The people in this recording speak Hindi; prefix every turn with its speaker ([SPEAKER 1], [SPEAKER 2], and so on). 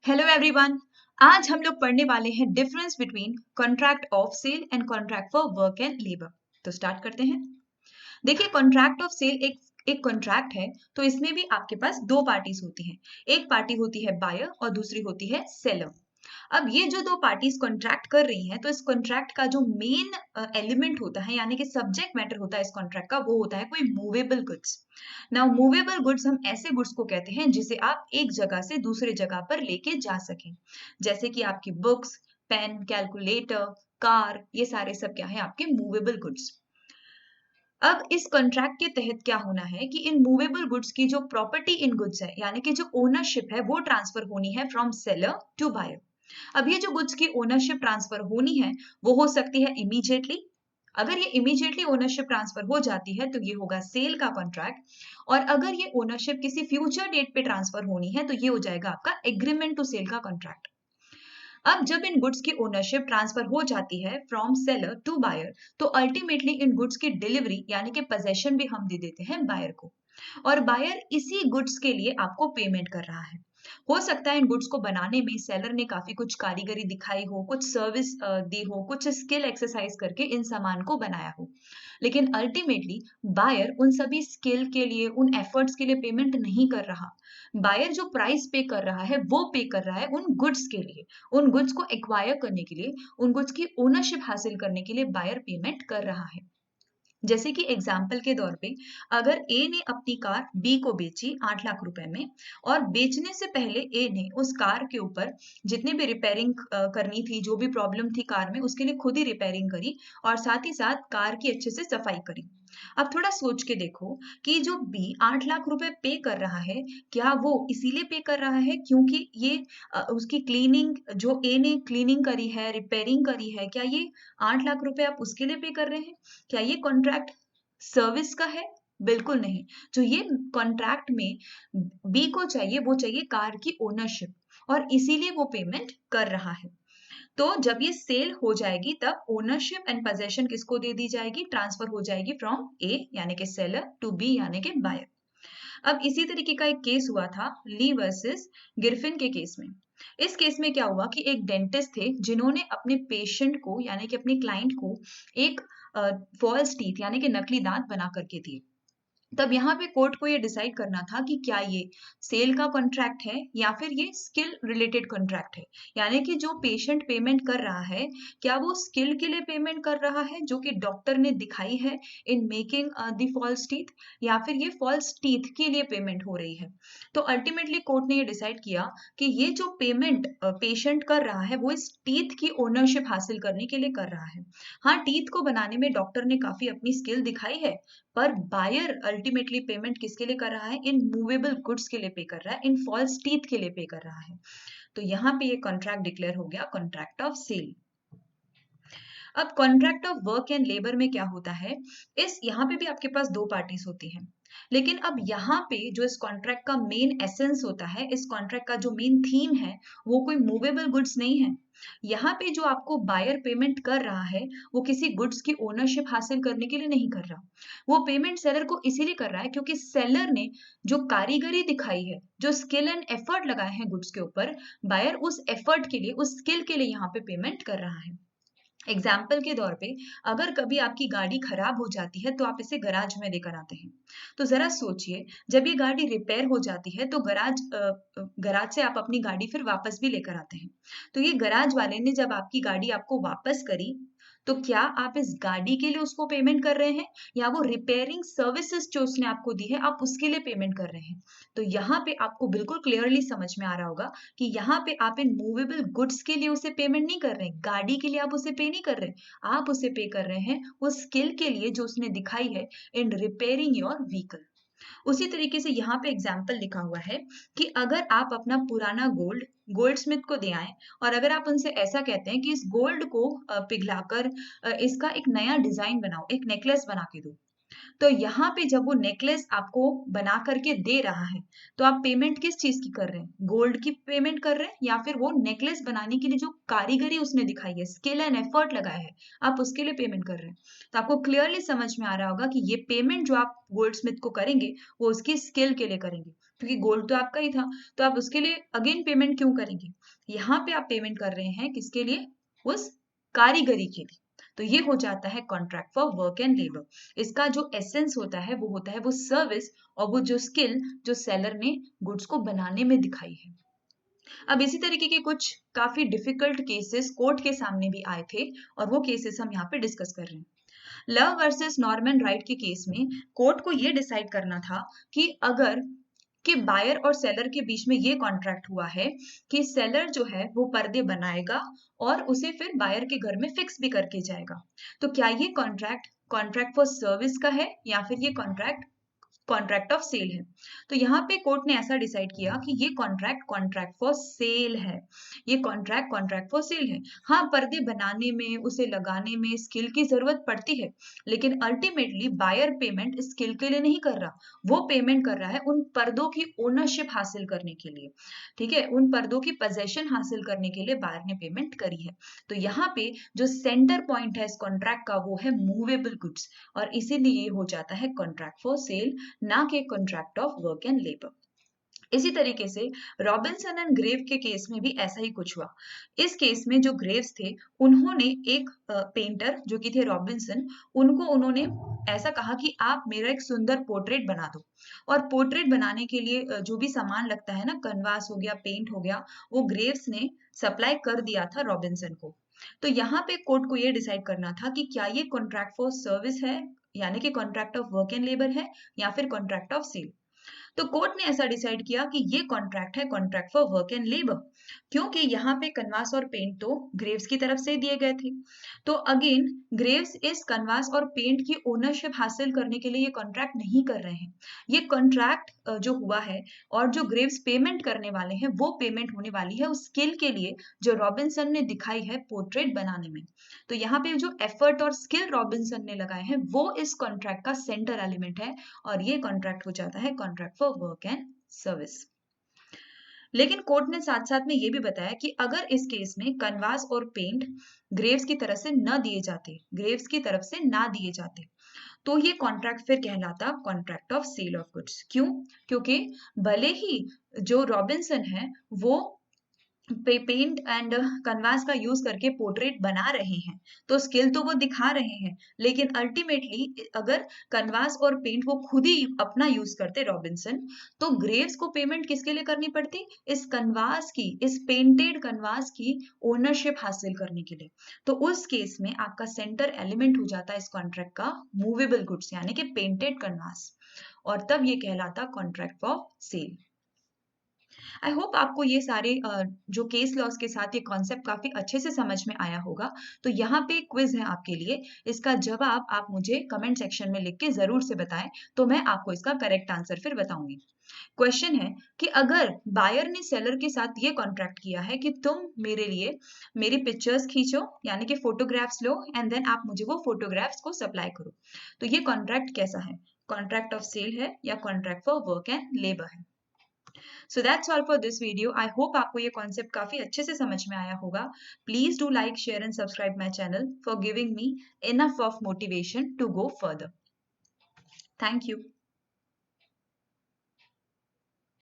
[SPEAKER 1] Hello everyone. आज हम लोग पढ़ने वाले हैं difference between contract of sale and contract for work and labour. तो स्टार्ट करते हैं। देखिए, कॉन्ट्रैक्ट ऑफ सेल एक कॉन्ट्रैक्ट है, तो इसमें भी आपके पास दो पार्टीज होती हैं। एक पार्टी होती है बायर और दूसरी होती है सेलर। अब ये जो दो पार्टीज कॉन्ट्रैक्ट कर रही हैं, तो इस कॉन्ट्रैक्ट का जो मेन एलिमेंट होता है, यानी कि सब्जेक्ट मैटर होता है इस कॉन्ट्रैक्ट का, वो होता है कोई movable goods. Now movable goods हम ऐसे गुड्स को कहते हैं जिसे आप एक जगह से दूसरे जगह पर लेके जा सकें, जैसे कि आपकी बुक्स, पेन, कैलकुलेटर, कार, ये सारे सब क्या है आपके मूवेबल गुड्स। अब इस कॉन्ट्रैक्ट के तहत क्या होना है कि इन मूवेबल गुड्स की जो प्रॉपर्टी इन गुड्स है, यानी कि जो ओनरशिप है, वो ट्रांसफर होनी है फ्रॉम सेलर टू बायर। अब ये जो गुड्स की ओनरशिप ट्रांसफर होनी है, वो हो सकती है इमीडिएटली। अगर ये इमीडिएटली ओनरशिप ट्रांसफर हो जाती है तो ये होगा सेल का कॉन्ट्रैक्ट, और अगर ये ओनरशिप किसी फ्यूचर डेट पे ट्रांसफर होनी है तो ये हो जाएगा आपका एग्रीमेंट टू सेल का कॉन्ट्रैक्ट। अब जब इन गुड्स की ओनरशिप ट्रांसफर हो जाती है फ्रॉम सेलर टू बायर, तो अल्टीमेटली इन गुड्स की डिलीवरी यानी कि पोजेशन भी हम दे देते हैं बायर को, और बायर इसी गुड्स के लिए आपको पेमेंट कर रहा है। हो सकता है इन गुड्स को बनाने में सेलर ने काफी कुछ कारीगरी दिखाई हो, कुछ सर्विस दी हो, कुछ स्किल एक्सरसाइज करके इन सामान को बनाया हो, लेकिन अल्टीमेटली बायर उन सभी स्किल के लिए, उन एफर्ट्स के लिए पेमेंट नहीं कर रहा। बायर जो प्राइस पे कर रहा है वो पे कर रहा है उन गुड्स के लिए, उन गुड्स को एक्वायर करने के लिए, उन गुड्स की ओनरशिप हासिल करने के लिए बायर पेमेंट कर रहा है। जैसे कि एग्जाम्पल के तौर पे, अगर ए ने अपनी कार बी को बेची 8 लाख रुपए में, और बेचने से पहले ए ने उस कार के ऊपर जितनी भी रिपेयरिंग करनी थी, जो भी प्रॉब्लम थी कार में, उसके लिए खुद ही रिपेयरिंग करी और साथ ही साथ कार की अच्छे से सफाई करी। अब थोड़ा सोच के देखो कि जो बी 8 लाख रुपए पे कर रहा है, क्या वो इसीलिए पे कर रहा है क्योंकि ये उसकी क्लीनिंग, जो ए ने क्लीनिंग करी है, रिपेयरिंग करी है, क्या ये 8 लाख रुपए आप उसके लिए पे कर रहे हैं? क्या ये कॉन्ट्रैक्ट सर्विस का है? बिल्कुल नहीं। जो ये कॉन्ट्रैक्ट में बी को चाहिए, वो चाहिए कार की ओनरशिप, और इसीलिए वो पेमेंट कर रहा है। तो जब ये सेल हो जाएगी तब ओनरशिप एंड पोजेशन किसको दे दी जाएगी? ट्रांसफर हो जाएगी फ्रॉम ए यानी कि सेलर टू बी यानी कि बायर। अब इसी तरीके का एक केस हुआ था ली वर्सेस गिरफिन के केस में। इस केस में क्या हुआ कि एक डेंटिस्ट थे जिन्होंने अपने पेशेंट को, यानी कि अपने क्लाइंट को, एक फॉल्स टीथ यानी कि नकली दांत बना करके दिए। तब यहाँ पे कोर्ट को ये डिसाइड करना था कि क्या ये सेल का कॉन्ट्रैक्ट है या फिर ये स्किल रिलेटेड कॉन्ट्रैक्ट है, यानी कि जो पेशेंट पेमेंट कर रहा है, क्या वो स्किल के लिए पेमेंट कर रहा है जो कि डॉक्टर ने दिखाई है in making the false teeth, या फिर ये फॉल्स टीथ के लिए पेमेंट हो रही है। तो अल्टीमेटली कोर्ट ने ये डिसाइड किया कि ये जो पेमेंट पेशेंट कर रहा है वो इस टीथ की ओनरशिप हासिल करने के लिए कर रहा है। हाँ, टीथ को बनाने में डॉक्टर ने काफी अपनी स्किल दिखाई है, पर बायर अल्टीमेटली पेमेंट किसके लिए कर रहा है? इन मूवेबल गुड्स के लिए पे कर रहा है, इन फॉल्स टीथ के लिए पे कर रहा है। तो यहाँ पे ये कॉन्ट्रैक्ट डिक्लेयर हो गया कॉन्ट्रैक्ट ऑफ सेल। अब contract of work and labour में क्या होता है, इस यहाँ पे भी आपके पास दो पार्टीज होती हैं, लेकिन अब यहाँ पे जो इस कॉन्ट्रैक्ट का मेन एसेंस होता है, इस कॉन्ट्रैक्ट का जो मेन थीम है, वो कोई मूवेबल गुड्स नहीं है। यहाँ पे जो आपको बायर पेमेंट कर रहा है, वो किसी गुड्स की ओनरशिप हासिल करने के लिए नहीं कर रहा। वो पेमेंट सेलर को इसीलिए कर रहा है क्योंकि सेलर ने जो कारीगरी दिखाई है, जो स्किल एंड एफर्ट लगाए हैं गुड्स के ऊपर, बायर उस एफर्ट के लिए, उस स्किल के लिए यहाँ पे पेमेंट कर रहा है। एग्जाम्पल के तौर पे, अगर कभी आपकी गाड़ी खराब हो जाती है तो आप इसे गराज में लेकर आते हैं। तो जरा सोचिए, जब ये गाड़ी रिपेयर हो जाती है तो गराज से आप अपनी गाड़ी फिर वापस भी लेकर आते हैं। तो ये गराज वाले ने जब आपकी गाड़ी आपको वापस करी, तो क्या आप इस गाड़ी के लिए उसको पेमेंट कर रहे हैं, या वो रिपेयरिंग सर्विसेज जो उसने आपको दी है आप उसके लिए पेमेंट कर रहे हैं? तो यहाँ पे आपको बिल्कुल क्लियरली समझ में आ रहा होगा कि यहाँ पे आप इन मूवेबल गुड्स के लिए उसे पेमेंट नहीं कर रहे हैं, गाड़ी के लिए आप उसे पे नहीं कर रहे, आप उसे पे कर रहे हैं उस स्किल के लिए जो उसने दिखाई है इन रिपेयरिंग योर व्हीकल। उसी तरीके से यहाँ पे एग्जाम्पल लिखा हुआ है कि अगर आप अपना पुराना गोल्ड गोल्ड स्मिथ को दे आए, और अगर आप उनसे ऐसा कहते हैं कि इस गोल्ड को पिघलाकर इसका एक नया डिजाइन बनाओ, एक नेकलेस बना के दो, तो यहाँ पे जब वो नेकलेस आपको बना करके दे रहा है, तो आप पेमेंट किस चीज की कर रहे हैं? गोल्ड की पेमेंट कर रहे हैं, या फिर वो नेकलेस बनाने के लिए जो कारीगरी उसने दिखाई है, स्किल एंड एफर्ट लगाया है, आप उसके लिए पेमेंट कर रहे हैं? तो आपको क्लियरली समझ में आ रहा होगा कि ये पेमेंट जो आप गोल्ड स्मिथ को करेंगे, वो उसकी स्किल के लिए करेंगे, क्योंकि गोल्ड तो आपका ही था, तो आप उसके लिए अगेन पेमेंट क्यों करेंगे? यहाँ पे आप पेमेंट कर रहे हैं किसके लिए? उस कारीगरी के लिए। तो ये हो जाता है contract for work and labour. इसका जो एसेंस होता है वो सर्विस और वो जो स्किल जो सेलर ने गुड्स को बनाने में दिखाई है। अब इसी तरीके के कुछ काफी डिफिकल्ट केसेस कोर्ट के सामने भी आए थे और वो केसेस हम यहाँ पे डिस्कस कर रहे हैं। लव वर्सेस नॉर्मन राइट के केस में कोर्ट को ये डिसाइड करना था कि अगर कि बायर और सेलर के बीच में ये कॉन्ट्रैक्ट हुआ है कि सेलर जो है वो पर्दे बनाएगा और उसे फिर बायर के घर में फिक्स भी करके जाएगा। तो क्या ये कॉन्ट्रैक्ट कॉन्ट्रैक्ट फॉर सर्विस का है या फिर ये कॉन्ट्रैक्ट ऑफ सेल है? तो यहाँ पे कोर्ट ने ऐसा डिसाइड किया कि ये कॉन्ट्रैक्ट फॉर सेल है। ये कॉन्ट्रैक्ट फॉर सेल है। हाँ, पर्दे बनाने में, उसे लगाने में स्किल की जरूरत पड़ती है, लेकिन अल्टीमेटली बायर पेमेंट स्किल के लिए नहीं कर रहा, वो पेमेंट कर रहा है उन पर्दों की ओनरशिप हासिल करने के लिए। ठीक है, उन पर्दों की पोजेशन हासिल करने के लिए बायर ने पेमेंट करी है। तो यहाँ पे जो सेंटर पॉइंट है इस कॉन्ट्रैक्ट का वो है मूवेबल गुड्स, और इसीलिए ये हो जाता है कॉन्ट्रैक्ट फॉर सेल, ना कि contract of work and labour. इसी तरीके से रॉबिन्सन एंड ग्रेव के केस में भी ऐसा ही कुछ हुआ। इस केस में जो ग्रेव्स थे, उन्होंने एक पेंटर जो कि थे रॉबिन्सन, उन्होंने ऐसा कहा कि आप मेरा एक सुंदर पोर्ट्रेट बना दो। और पोर्ट्रेट बनाने के लिए जो भी सामान लगता है ना, कैनवास हो गया, पेंट हो गया, वो ग्रेव्स ने सप्लाई कर दिया था रॉबिन्सन को। तो यहाँ पे कोर्ट को ये डिसाइड करना था कि क्या ये कॉन्ट्रैक्ट फॉर सर्विस है, यानी कि contract of work and labour है, या फिर कॉन्ट्रैक्ट ऑफ सेल। तो कोर्ट ने ऐसा डिसाइड किया कि ये कॉन्ट्रैक्ट है contract for work and labour, क्योंकि यहाँ पे कनवास और पेंट तो ग्रेव्स की तरफ से दिए गए थे। तो अगेन ग्रेव्स इस कनवास और पेंट की ओनरशिप हासिल करने के लिए ये कॉन्ट्रैक्ट नहीं कर रहे हैं। ये कॉन्ट्रैक्ट जो हुआ है और जो ग्रेव्स पेमेंट करने वाले हैं वो पेमेंट होने वाली है उस स्किल के लिए जो रॉबिन्सन ने दिखाई है पोर्ट्रेट बनाने में। तो यहाँ पे जो एफर्ट और स्किल रॉबिन्सन ने लगाए हैं वो इस कॉन्ट्रैक्ट का सेंटर एलिमेंट है, और ये कॉन्ट्रैक्ट हो जाता है contract for work and service. लेकिन कोर्ट ने साथ साथ में ये भी बताया कि अगर इस केस में कनवास और पेंट ग्रेव्स की तरफ से न दिए जाते, ग्रेव्स की तरफ से ना दिए जाते, तो ये कॉन्ट्रैक्ट फिर कहलाता contract of sale of goods. क्यों? क्योंकि भले ही जो रॉबिन्सन है वो पेंट एंड कनवास का यूज करके पोर्ट्रेट बना रहे हैं, तो स्किल तो वो दिखा रहे हैं, लेकिन अल्टीमेटली अगर कनवास और पेंट वो खुद ही अपना यूज करते रॉबिन्सन, तो ग्रेव्स को पेमेंट किसके लिए करनी पड़ती? इस कनवास की, इस पेंटेड कनवास की ओनरशिप हासिल करने के लिए। तो उस केस में आपका सेंटर एलिमेंट हो जाता है इस कॉन्ट्रैक्ट का मूवेबल गुड्स, यानी कि पेंटेड कनवास, और तब ये कहलाता contract for sale. I hope आपको ये सारे जो केस लॉस के साथ ये कॉन्सेप्ट काफी अच्छे से समझ में आया होगा। तो यहाँ पे क्विज है आपके लिए, इसका जवाब आप मुझे कमेंट सेक्शन में लिख के जरूर से बताएं, तो मैं आपको इसका करेक्ट आंसर फिर बताऊंगी। क्वेश्चन है कि अगर बायर ने सेलर के साथ ये कॉन्ट्रैक्ट किया है कि तुम मेरे लिए मेरी पिक्चर्स खींचो, यानी कि फोटोग्राफ्स लो, एंड देन आप मुझे वो फोटोग्राफ्स को सप्लाई करो, तो ये कॉन्ट्रैक्ट कैसा है? कॉन्ट्रैक्ट ऑफ सेल है या contract for work and labour है? So that's all for this video. I hope आपको ये कॉन्सेप्ट काफी अच्छे से समझ में आया होगा। Please do like, share and subscribe my channel for giving me enough of motivation to go further. Thank you.